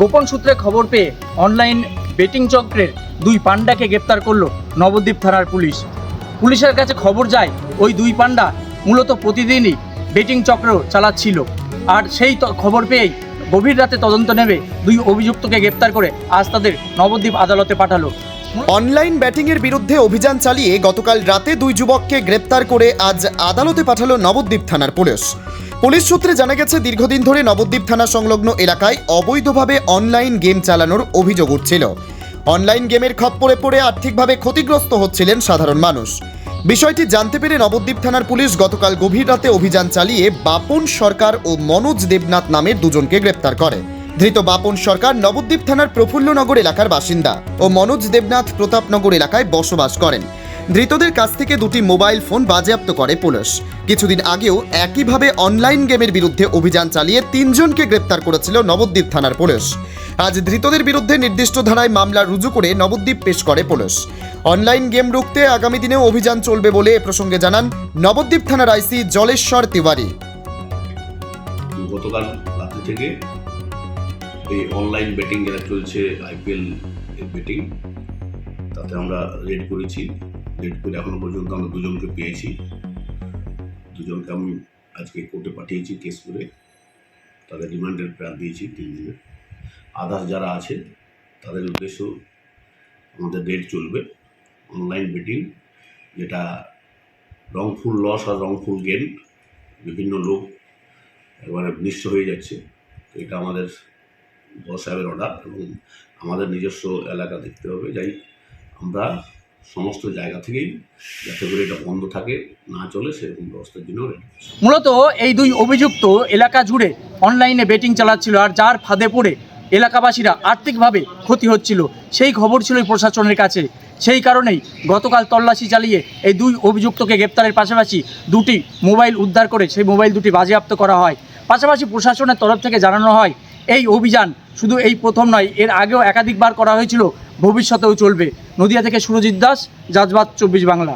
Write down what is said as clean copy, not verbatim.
গোপন সূত্রে খবর পেয়ে অনলাইন বেটিং চক্রের দুই পান্ডাকে গ্রেপ্তার করল নবদ্বীপ থানার পুলিশ। পুলিশের কাছে খবর যায় ওই দুই পান্ডা মূলত প্রতিদিনই বেটিং চক্র চালাচ্ছিল, আর সেই খবর পেয়েই গভীর রাতে তদন্ত নেবে দুই অভিযুক্তকে গ্রেপ্তার করে আজ তাদের নবদ্বীপ আদালতে পাঠালো। অনলাইন ব্যাটিংয়ের বিরুদ্ধে অভিযান চালিয়ে গতকাল রাতে দুই যুবককে গ্রেপ্তার করে আজ আদালতে পাঠালো নবদ্বীপ থানার পুলিশ। পুলিশ সূত্রে জানা গেছে, দীর্ঘদিন ধরে নবদ্বীপ থানা সংলগ্ন এলাকায় অবৈধভাবে অনলাইন গেম চালানোর অভিযোগ উঠছিল। অনলাইন গেমের খপ্পরে পড়ে আর্থিকভাবে ক্ষতিগ্রস্ত হচ্ছিলেন সাধারণ মানুষ। বিষয়টি জানতে পেরে নবদ্বীপ থানার পুলিশ গতকাল গভীর রাতে অভিযান চালিয়ে বাপন সরকার ও মনোজ দেবনাথ নামের দুজনকে গ্রেপ্তার করে। ধৃত বাপন সরকার নবদ্বীপ থানার প্রফুল্লনগর এলাকার বাসিন্দা ও মনোজ দেবনাথ প্রতাপনগর এলাকায় বসবাস করেন। ধৃতদের কাছ থেকে দুটি মোবাইল ফোন বাজেয়াপ্ত করে পুলিশ। কিছুদিন আগেও একইভাবে অনলাইন গেমের বিরুদ্ধে অভিযান চালিয়ে তিনজনকে গ্রেপ্তার করেছিল নবদ্বীপ থানার পুলিশ। আজ ধৃতদের বিরুদ্ধে নির্দিষ্ট ধারায় মামলা রুজু করে নবদ্বীপ পেশ করে পুলিশ। অনলাইন গেম রুখতে আগামী দিনেও অভিযান চলবে বলে এ প্রসঙ্গে জানান নবদ্বীপ থানার আইসি জলেশ্বর তিওয়ারি। গতকাল রাত্রি থেকে এই অনলাইন বেটিং যেটা চলছে, আইপিএল বেটিং, তাতে আমরা রেড করেছি। রেড করে এখনো পর্যন্ত আমরা দুজনকে পেয়েছি। দুজনকে আমি আজকে কোর্টে পাঠিয়েছি কেস করে, তাদের রিমান্ডের প্রাণ দিয়েছি 3 দিনের। আদার্স যারা আছে তাদের উদ্দেশ্য আমাদের রেড চলবে। অনলাইন বেটিং যেটা রংফুল লস আর রংফুল গেন, বিভিন্ন লোক এবারে নিঃস্ব হয়ে যাচ্ছে। তো এটা আমাদের বস সাহেবের অর্ডার এবং আমাদের নিজস্ব এলাকা দেখতে হবে। যাই আমরা সমস্ত জায়গা থেকেই যাতে করে এটা বন্ধ থাকে, না চলে, সেরকম ব্যবস্থার জন্য রেডি। মূলত এই দুই অভিযুক্ত এলাকা জুড়ে অনলাইনে বেটিং চালাচ্ছিল, আর যার ফাঁদে পড়ে এলাকাবাসীরা আর্থিকভাবে ক্ষতি হচ্ছিল, সেই খবর ছিল প্রশাসনের কাছে। সেই কারণেই গতকাল তল্লাশি চালিয়ে এই দুই অভিযুক্তকে গ্রেপ্তারের পাশাপাশি দুটি মোবাইল উদ্ধার করে সেই মোবাইল দুটি বাজেয়াপ্ত করা হয়। পাশাপাশি প্রশাসনের তরফ থেকে জানানো হয় এই অভিযান শুধু এই প্রথম নয়, এর আগেও একাধিকবার করা হয়েছিল, ভবিষ্যতেও চলবে। নদিয়া থেকে সুরজিৎ দাস, জাজবাত 24 বাংলা।